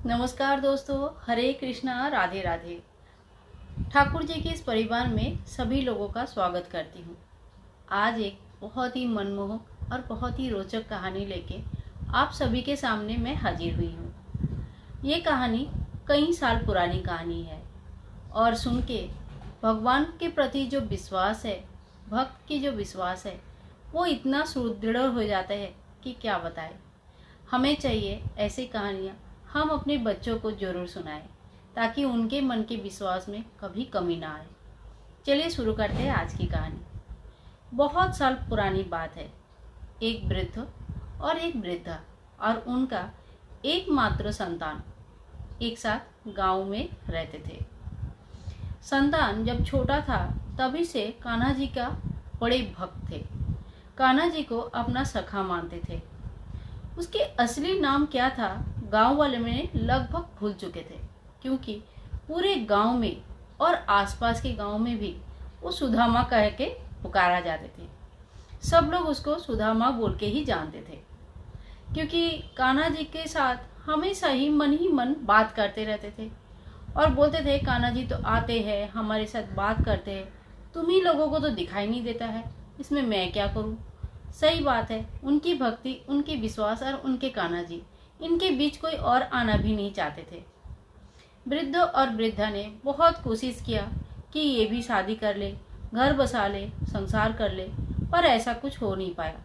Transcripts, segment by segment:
नमस्कार दोस्तों, हरे कृष्णा, राधे राधे। ठाकुर जी के इस परिवार में सभी लोगों का स्वागत करती हूँ। आज एक बहुत ही मनमोहक और बहुत ही रोचक कहानी लेके आप सभी के सामने मैं हाजिर हुई हूँ। ये कहानी कई साल पुरानी कहानी है और सुन के भगवान के प्रति जो विश्वास है, भक्त की जो विश्वास है, वो इतना सुदृढ़ हो जाता है कि क्या बताएं। हमें चाहिए ऐसी कहानियाँ हम अपने बच्चों को जरूर सुनाएं ताकि उनके मन के विश्वास में कभी कमी ना आए। चलिए शुरू करते हैं आज की कहानी। बहुत साल पुरानी बात है। एक वृद्ध और एक वृद्धा और उनका एकमात्र संतान एक साथ गांव में रहते थे। संतान जब छोटा था तभी से कान्हा जी का बड़े भक्त थे। कान्हा जी को अपना सखा मानते थे। उसके असली नाम क्या था गांव वाले में लगभग भूल चुके थे, क्योंकि पूरे गांव में और आसपास के गांव में भी वो सुदामा कह के पुकारा जाते थे। सब लोग उसको सुदामा बोल के ही जानते थे, क्योंकि कान्हा जी के साथ हमेशा ही मन बात करते रहते थे और बोलते थे, कान्हा जी तो आते हैं, हमारे साथ बात करते हैं, तुम ही लोगों को तो दिखाई नहीं देता है, इसमें मैं क्या करूं। सही बात है, उनकी भक्ति, उनके विश्वास और उनके कान्हा जी, इनके बीच कोई और आना भी नहीं चाहते थे। वृद्ध और वृद्धा ने बहुत कोशिश किया कि ये भी शादी कर ले, घर बसा ले, संसार कर ले, पर ऐसा कुछ हो नहीं पाया।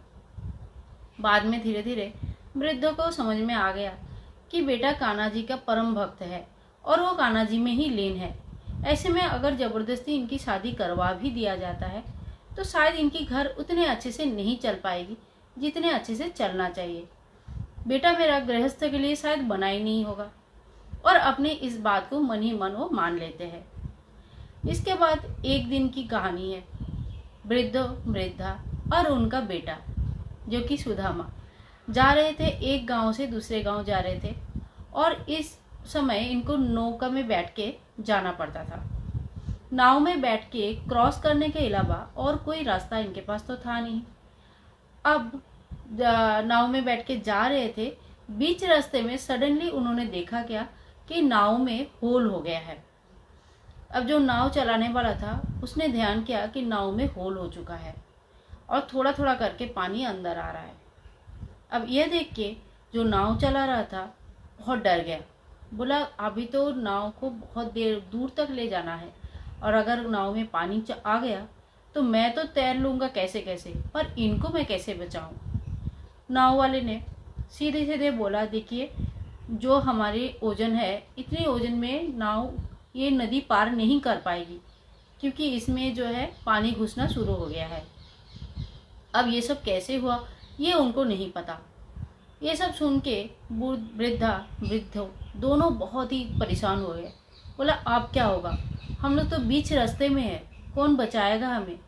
बाद में धीरे धीरे वृद्ध को समझ में आ गया कि बेटा कान्हा जी का परम भक्त है और वो कान्हा जी में ही लीन है। ऐसे में अगर जबरदस्ती इनकी शादी करवा भी दिया जाता है तो शायद इनकी घर उतने अच्छे से नहीं चल पाएगी जितने अच्छे से चलना चाहिए। बेटा मेरा गृहस्थ के लिए शायद बना ही नहीं होगा। और अपने इस बात को मन ही मन वो मान लेते हैं। इसके बाद एक दिन की कहानी है। वृद्ध, वृद्धा और उनका बेटा जो कि सुदामा जा रहे थे, एक गांव से दूसरे गांव जा रहे थे और इस समय इनको नौका में बैठ के जाना पड़ता था। नाव में बैठ के क्रॉस करने के अलावा और कोई रास्ता इनके पास तो था नहीं। अब नाव में बैठ के जा रहे थे, बीच रास्ते में सडनली उन्होंने देखा क्या कि नाव में होल हो गया है। अब जो नाव चलाने वाला था उसने ध्यान किया कि नाव में होल हो चुका है और थोड़ा थोड़ा करके पानी अंदर आ रहा है। अब यह देख के जो नाव चला रहा था बहुत डर गया। बोला, अभी तो नाव को बहुत देर दूर तक ले जाना है और अगर नाव में पानी आ गया तो मैं तो तैर लूंगा कैसे कैसे, पर इनको मैं कैसे बचाऊं। नाव वाले ने सीधे सीधे बोला, देखिए जो हमारे ओजन है, इतने ओजन में नाव ये नदी पार नहीं कर पाएगी, क्योंकि इसमें जो है पानी घुसना शुरू हो गया है। अब ये सब कैसे हुआ ये उनको नहीं पता। ये सब सुन के वृद्धा वृद्ध दोनों बहुत ही परेशान हो गए। बोला, अब क्या होगा, हम लोग तो बीच रास्ते में है, कौन बचाएगा हमें।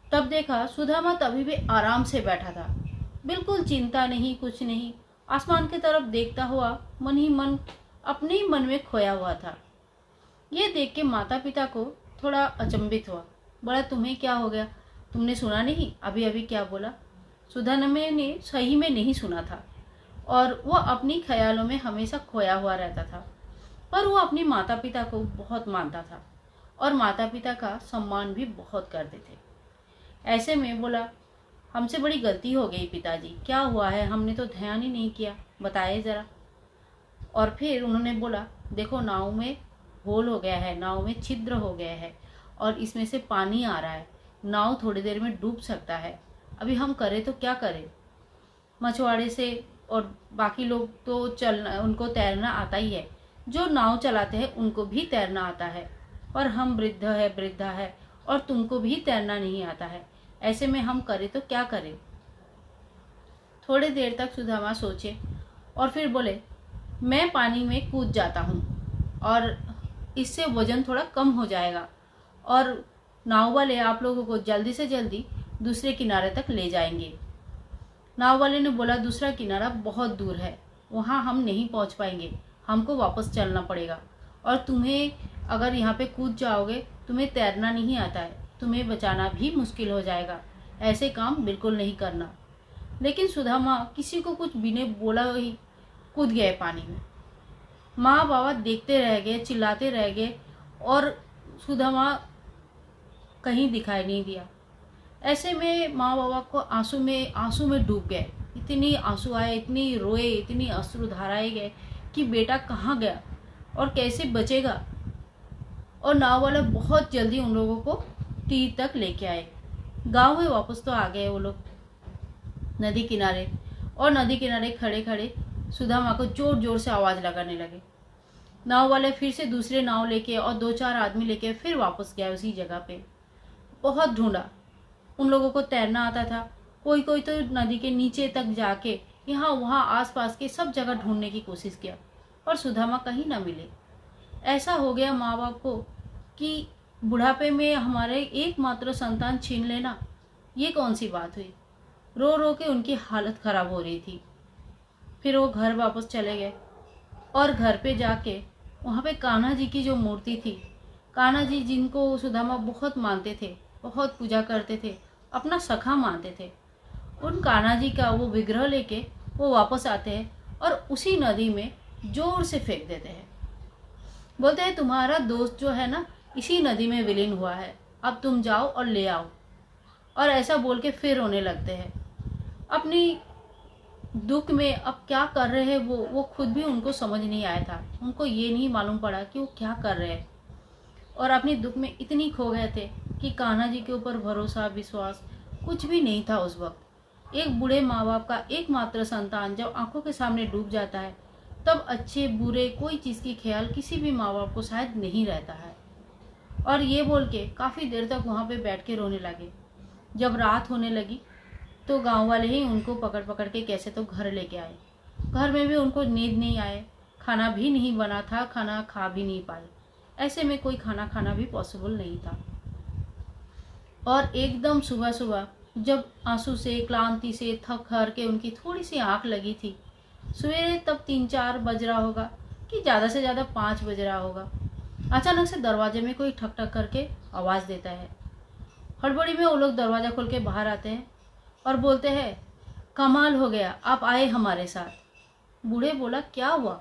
तब देखा सुदामा तभी भी आराम से बैठा था, बिल्कुल चिंता नहीं, कुछ नहीं, आसमान की तरफ देखता हुआ मन ही मन अपने ही मन में खोया हुआ था। ये देख के माता पिता को थोड़ा अचंभित हुआ। बोला, तुम्हें क्या हो गया, तुमने सुना नहीं अभी अभी क्या बोला। सुदामा ने सही में नहीं सुना था और वो अपनी ख्यालों में हमेशा खोया हुआ रहता था, पर वो अपने माता पिता को बहुत मानता था और माता पिता का सम्मान भी बहुत करते थे। ऐसे में बोला, हमसे बड़ी गलती हो गई पिताजी, क्या हुआ है, हमने तो ध्यान ही नहीं किया, बताइए जरा। और फिर उन्होंने बोला, देखो नाव में होल हो गया है, नाव में छिद्र हो गया है और इसमें से पानी आ रहा है, नाव थोड़ी देर में डूब सकता है, अभी हम करें तो क्या करें। मछुआरे से और बाकी लोग तो चलना, उनको तैरना आता ही है, जो नाव चलाते हैं उनको भी तैरना आता है, पर हम वृद्ध है, वृद्धा है और तुमको भी तैरना नहीं आता है, ऐसे में हम करें तो क्या करें। थोड़ी देर तक सुदामा सोचे और फिर बोले, मैं पानी में कूद जाता हूँ और इससे वजन थोड़ा कम हो जाएगा और नाव वाले आप लोगों को जल्दी से जल्दी दूसरे किनारे तक ले जाएंगे। नाव वाले ने बोला, दूसरा किनारा बहुत दूर है, वहाँ हम नहीं पहुँच पाएंगे, हमको वापस चलना पड़ेगा और तुम्हें अगर यहाँ पे कूद जाओगे, तुम्हें तैरना नहीं आता है, तुम्हें बचाना भी मुश्किल हो जाएगा, ऐसे काम बिल्कुल नहीं करना। लेकिन सुदामा किसी को कुछ बिना बोला ही कूद गए पानी में। माँ बाबा देखते रह गए, चिल्लाते रह गए और सुदामा कहीं दिखाई नहीं दिया। ऐसे में माँ बाबा को आंसू में डूब गए। इतनी आंसू आए, इतनी रोए, इतनी अश्रुधाराएं गए कि बेटा कहाँ गया और कैसे बचेगा। और नाव वाले बहुत जल्दी उन लोगों को तीर तक लेके आए। गांव में वापस तो आ गए वो लोग नदी किनारे, और नदी किनारे खड़े खड़े सुदामा को जोर जोर से आवाज लगाने लगे। नाव वाले फिर से दूसरे नाव लेके और 2-4 आदमी लेके फिर वापस गए उसी जगह पे। बहुत ढूंढा, उन लोगों को तैरना आता था। कोई कोई तो नदी के नीचे तक जाके यहाँ वहाँ आसपास के सब जगह ढूंढने की कोशिश किया, और सुदामा कहीं ना मिले। ऐसा हो गया माँ बाप को कि बुढ़ापे में हमारे एकमात्र संतान छीन लेना, ये कौन सी बात हुई। रो रो के उनकी हालत खराब हो रही थी। फिर वो घर वापस चले गए, और घर पे जाके वहाँ पे कान्हा जी की जो मूर्ति थी, कान्हा जी जिनको सुदामा बहुत मानते थे, बहुत पूजा करते थे, अपना सखा मानते थे, उन कान्हा जी का वो विग्रह लेके वो वापस आते हैं और उसी नदी में जोर से फेंक देते हैं। बोलते हैं तुम्हारा दोस्त जो है ना इसी नदी में विलीन हुआ है, अब तुम जाओ और ले आओ। और ऐसा बोल के फिर रोने लगते हैं। अपनी दुख में अब क्या कर रहे हैं वो खुद भी उनको समझ नहीं आया था। उनको ये नहीं मालूम पड़ा कि वो क्या कर रहे हैं, और अपनी दुख में इतनी खो गए थे कि कान्हा जी के ऊपर भरोसा विश्वास कुछ भी नहीं था उस वक्त। एक बूढ़े माँ बाप का एकमात्र संतान जब आंखों के सामने डूब जाता है, तब अच्छे बुरे कोई चीज़ की ख्याल किसी भी माँ बाप को शायद नहीं रहता है। और ये बोल के काफ़ी देर तक वहाँ पे बैठ के रोने लगे। जब रात होने लगी तो गांव वाले ही उनको पकड़ पकड़ के कैसे तो घर लेके आए। घर में भी उनको नींद नहीं आए, खाना भी नहीं बना था, खाना खा भी नहीं पाए। ऐसे में कोई खाना खाना भी पॉसिबल नहीं था। और एकदम सुबह सुबह जब आंसू से क्लांति से थक हार के उनकी थोड़ी सी आंख लगी थी, सवेरे तब 3-4 बज रहा होगा कि ज़्यादा से ज़्यादा 5 बज रहा होगा, अचानक से दरवाजे में कोई ठक ठक करके आवाज़ देता है। हड़बड़ी में वो लोग दरवाज़ा खोल के बाहर आते हैं और बोलते हैं कमाल हो गया, आप आए हमारे साथ। बूढ़े बोला क्या हुआ।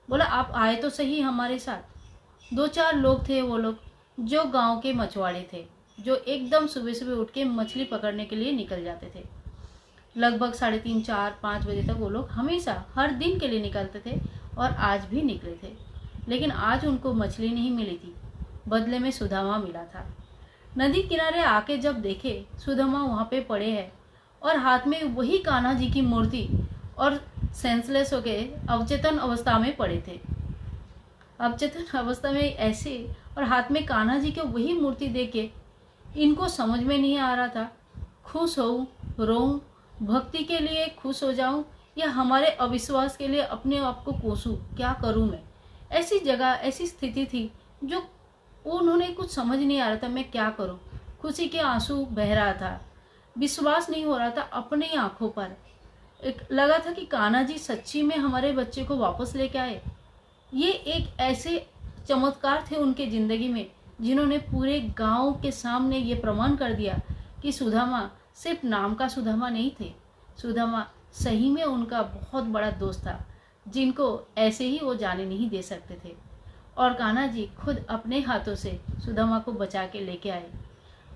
बोला आप आए तो सही हमारे साथ। 2-4 लोग थे, वो लोग जो गांव के मछुआरे थे, जो एकदम सुबह सुबह उठ के मछली पकड़ने के लिए निकल जाते थे। लगभग 3:30, 4, 5 बजे तक वो लोग हमेशा हर दिन के लिए निकलते थे, और आज भी निकले थे। लेकिन आज उनको मछली नहीं मिली थी, बदले में सुदामा मिला था। नदी किनारे आके जब देखे सुदामा वहाँ पे पड़े हैं और हाथ में वही कान्हा जी की मूर्ति, और सेंसलेस होके अवचेतन अवस्था में पड़े थे। अवचेतन अवस्था में ऐसे, और हाथ में कान्हा जी की वही मूर्ति देख के इनको समझ में नहीं आ रहा था खुश होऊं, रोऊं, भक्ति के लिए खुश हो जाऊं, या हमारे अविश्वास के लिए अपने आप को कोसूं, क्या करूं मैं। ऐसी जगह, ऐसी स्थिति थी जो उन्होंने कुछ समझ नहीं आ रहा था मैं क्या करूं। खुशी के आंसू बह रहा था, विश्वास नहीं हो रहा था अपनी आंखों पर। एक लगा था कि कान्हा जी सच्ची में हमारे बच्चे को वापस लेके आए। ये एक ऐसे चमत्कार थे उनके जिंदगी में जिन्होंने पूरे गांव के सामने ये प्रमाण कर दिया कि सुदामा सिर्फ नाम का सुदामा नहीं थे, सुदामा सही में उनका बहुत बड़ा दोस्त था, जिनको ऐसे ही वो जाने नहीं दे सकते थे। और कान्हा जी खुद अपने हाथों से सुदामा को बचा के लेके आए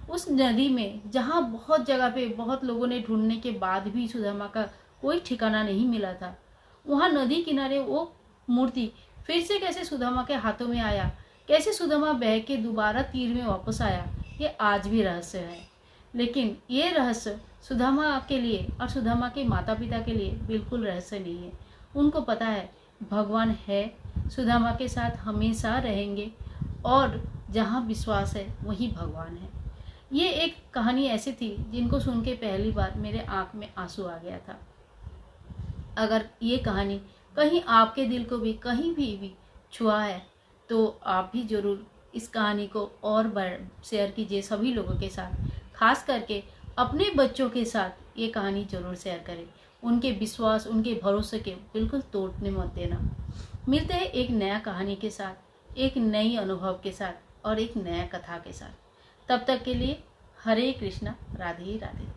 उस नदी में, जहाँ बहुत जगह पे बहुत लोगों ने ढूंढने के बाद भी सुदामा का कोई ठिकाना नहीं मिला था। वहाँ नदी किनारे वो मूर्ति फिर से कैसे सुदामा के हाथों में आया, कैसे सुदामा बह के दोबारा तीर में वापस आया, ये आज भी रहस्य है। लेकिन ये रहस्य सुदामा के लिए और सुदामा के माता पिता के लिए बिल्कुल रहस्य नहीं है। उनको पता है भगवान है, सुदामा के साथ हमेशा रहेंगे, और जहाँ विश्वास है वही भगवान है। ये एक कहानी ऐसी थी जिनको सुन के पहली बार मेरे आँख में आंसू आ गया था। अगर ये कहानी कहीं आपके दिल को भी कहीं भी छुआ है तो आप भी ज़रूर इस कहानी को और शेयर कीजिए सभी लोगों के साथ। खास करके अपने बच्चों के साथ ये कहानी ज़रूर शेयर करें। उनके विश्वास, उनके भरोसे के बिल्कुल तोड़ने मत देना। मिलते हैं एक नया कहानी के साथ, एक नई अनुभव के साथ और एक नया कथा के साथ। तब तक के लिए हरे कृष्णा, राधे राधे।